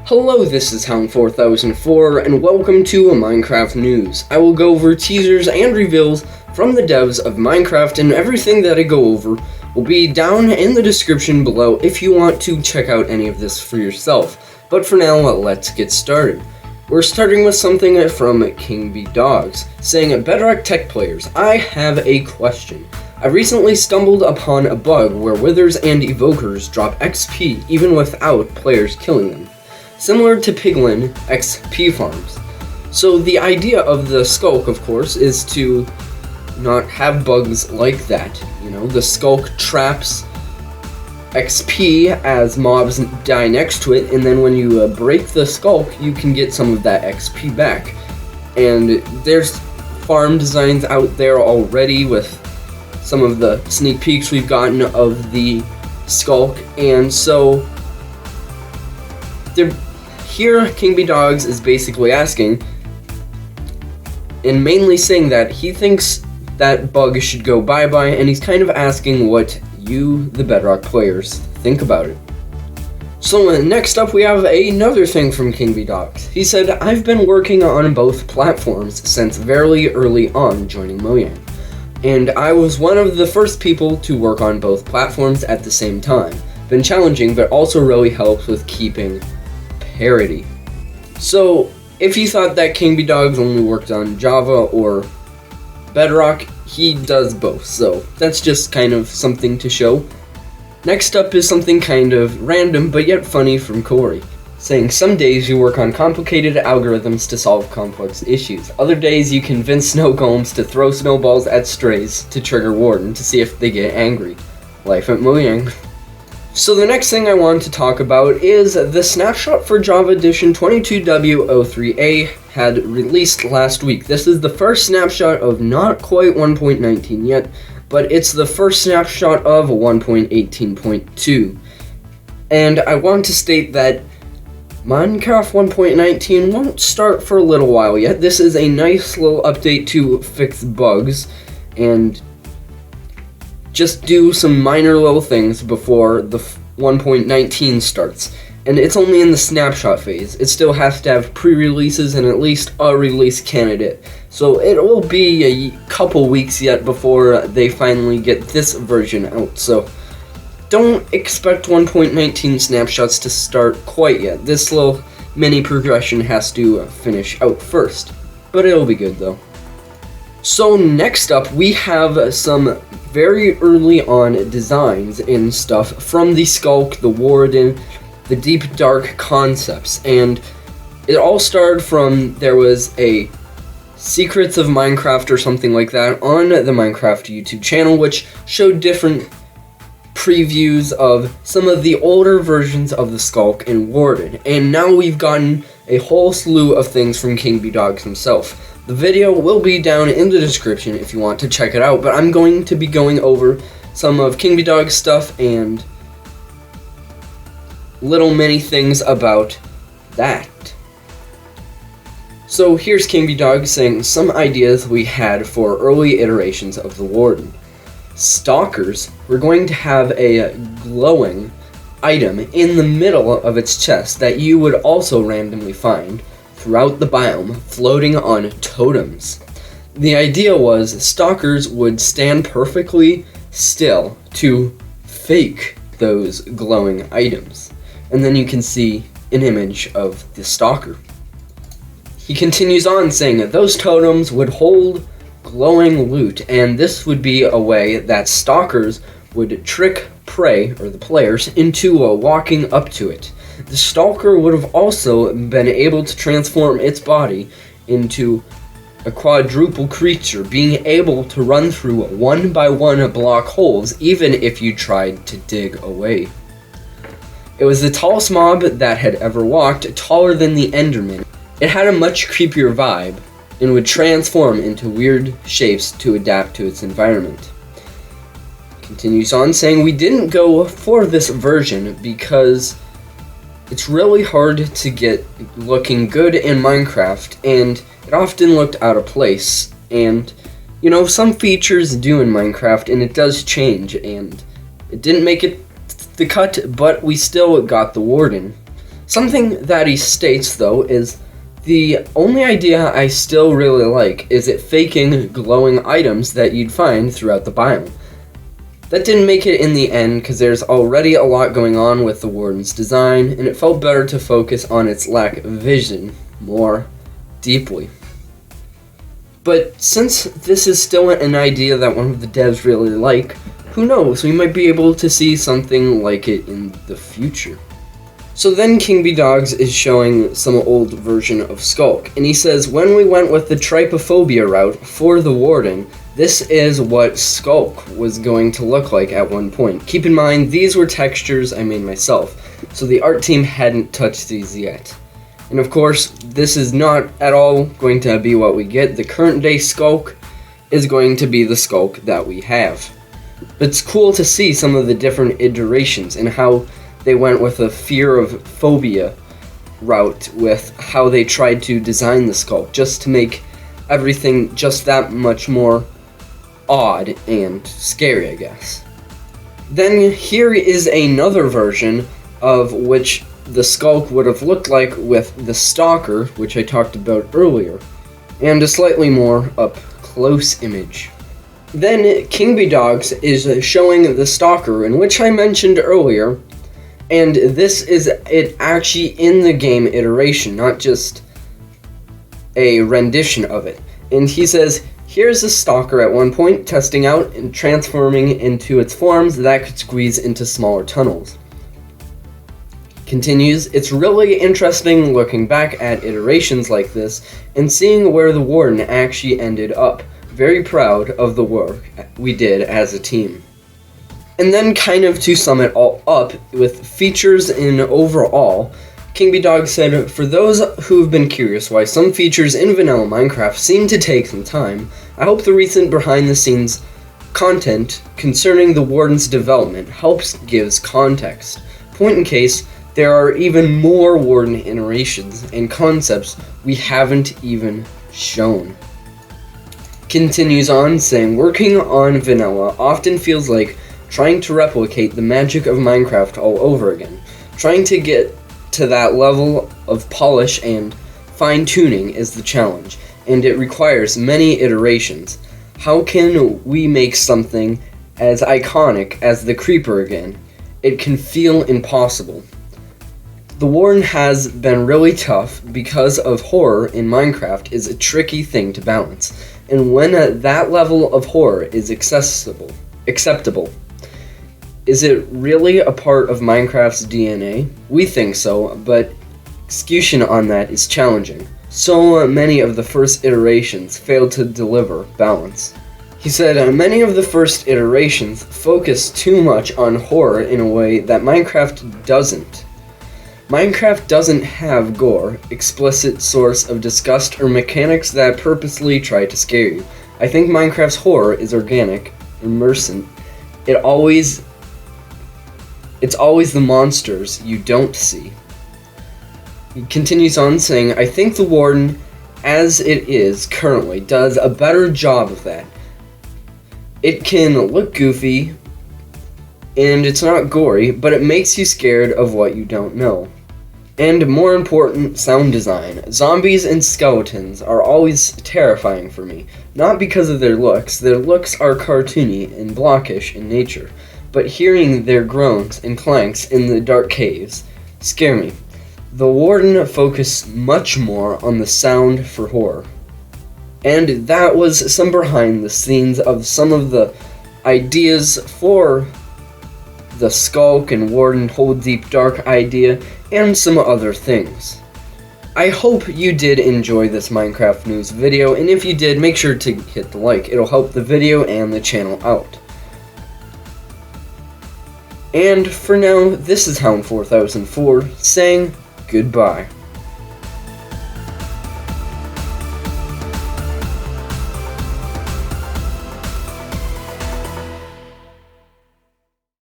Hello, this is Hound4004, and welcome to Minecraft News. I will go over teasers and reveals from the devs of Minecraft, and everything that I go over will be down in the description below if you want to check out any of this for yourself. But for now, let's get started. We're starting with something from King B Dogs, saying, Bedrock Tech players, I have a question. I recently stumbled upon a bug where withers and evokers drop XP even without players killing them, similar to Piglin XP farms. So the idea of the Skulk, of course, is to not have bugs like that. You know, the Skulk traps XP as mobs die next to it, and then when you break the Skulk, you can get some of that XP back. And there's farm designs out there already with some of the sneak peeks we've gotten of the Skulk, and so here King B Dogs is basically asking, and mainly saying that he thinks that bug should go bye-bye, and he's kind of asking what you, the Bedrock players, think about it. So next up we have another thing from King B Dogs. He said, I've been working on both platforms since very early on joining Mojang, and I was one of the first people to work on both platforms at the same time. Been challenging, but also really helps with keeping parity. So if you thought that King B Dogs only worked on Java or Bedrock, he does both, so that's just kind of something to show. Next up is something kind of random but yet funny from Corey, saying, some days you work on complicated algorithms to solve complex issues. Other days you convince snow golems to throw snowballs at strays to trigger Warden to see if they get angry. Life at Mojang. So the next thing I want to talk about is the snapshot for Java Edition 22W03A had released last week. This is the first snapshot of not quite 1.19 yet, but it's the first snapshot of 1.18.2. And I want to state that Minecraft 1.19 won't start for a little while yet. This is a nice little update to fix bugs and just do some minor little things before the 1.19 starts. And it's only in the snapshot phase. It still has to have pre-releases and at least a release candidate. So it will be a couple weeks yet before they finally get this version out. So don't expect 1.19 snapshots to start quite yet. This little mini progression has to finish out first. But it'll be good though. So next up we have some very early on designs and stuff from the Skulk, the Warden, the Deep Dark concepts, and it all started from, there was a Secrets of Minecraft or something like that on the Minecraft YouTube channel, which showed different previews of some of the older versions of the Skulk and Warden, and now we've gotten a whole slew of things from King B Dogs himself. The video will be down in the description if you want to check it out, but I'm going to be going over some of King B Dogs stuff and little mini things about that. So here's King B Dogs saying some ideas we had for early iterations of the Warden. Stalkers, we're going to have a glowing item in the middle of its chest that you would also randomly find throughout the biome, floating on totems. The idea was stalkers would stand perfectly still to fake those glowing items, and then you can see an image of the stalker. He continues on saying that those totems would hold glowing loot, and this would be a way that stalkers would trick prey, or the players, into walking up to it. The stalker would have also been able to transform its body into a quadruple creature, being able to run through one-by-one block holes even if you tried to dig away. It was the tallest mob that had ever walked, taller than the Enderman. It had a much creepier vibe and would transform into weird shapes to adapt to its environment. Continues on saying, we didn't go for this version because it's really hard to get looking good in Minecraft, and it often looked out of place. And, you know, some features do in Minecraft, and it does change, and it didn't make it the cut, but we still got the Warden. Something that he states, though, is the only idea I still really like is it faking glowing items that you'd find throughout the biome. That didn't make it in the end because there's already a lot going on with the Warden's design, and it felt better to focus on its lack of vision more deeply. But since this is still an idea that one of the devs really like, who knows, we might be able to see something like it in the future. So then King B Dogs is showing some old version of Skulk, and he says, when we went with the trypophobia route for the Warden, this is what Skulk was going to look like at one point. Keep in mind, these were textures I made myself, so the art team hadn't touched these yet. And of course, this is not at all going to be what we get. The current day Skulk is going to be the Skulk that we have. But it's cool to see some of the different iterations and how they went with a fear of phobia route with how they tried to design the Skulk, just to make everything just that much more odd and scary, I guess. Then here is another version of which the Skulk would have looked like with the Stalker, which I talked about earlier, and a slightly more up-close image. Then King B Dogs is showing the Stalker, in which I mentioned earlier, and this is it actually in the game iteration, not just a rendition of it. And he says, here's a Stalker at one point, testing out and transforming into its forms that could squeeze into smaller tunnels. Continues, it's really interesting looking back at iterations like this and seeing where the Warden actually ended up. Very proud of the work we did as a team. And then kind of to sum it all up with features in overall, King B Dog said, for those who've been curious why some features in vanilla Minecraft seem to take some time, I hope the recent behind the scenes content concerning the Warden's development helps gives context. Point in case, there are even more Warden iterations and concepts we haven't even shown. Continues on saying, working on vanilla often feels like trying to replicate the magic of Minecraft all over again. Trying to get to that level of polish and fine-tuning is the challenge, and it requires many iterations. How can we make something as iconic as the Creeper again? It can feel impossible. The Warden has been really tough because of horror in Minecraft is a tricky thing to balance, and when that level of horror is acceptable, is it really a part of Minecraft's DNA? We think so, but execution on that is challenging. So many of the first iterations failed to deliver balance. He said, many of the first iterations focus too much on horror in a way that Minecraft doesn't. Minecraft doesn't have gore, explicit source of disgust, or mechanics that purposely try to scare you. I think Minecraft's horror is organic, immersive. It's always the monsters you don't see. He continues on saying, I think the Warden, as it is currently, does a better job of that. It can look goofy, and it's not gory, but it makes you scared of what you don't know. And more important, sound design. Zombies and skeletons are always terrifying for me. Not because of their looks are cartoony and blockish in nature, but hearing their groans and clanks in the dark caves scare me. The Warden focused much more on the sound for horror. And that was some behind the scenes of some of the ideas for the Skulk and Warden Hold Deep Dark idea, and some other things. I hope you did enjoy this Minecraft news video, and if you did, make sure to hit the like. It'll help the video and the channel out. And for now, this is Hound4004 saying goodbye.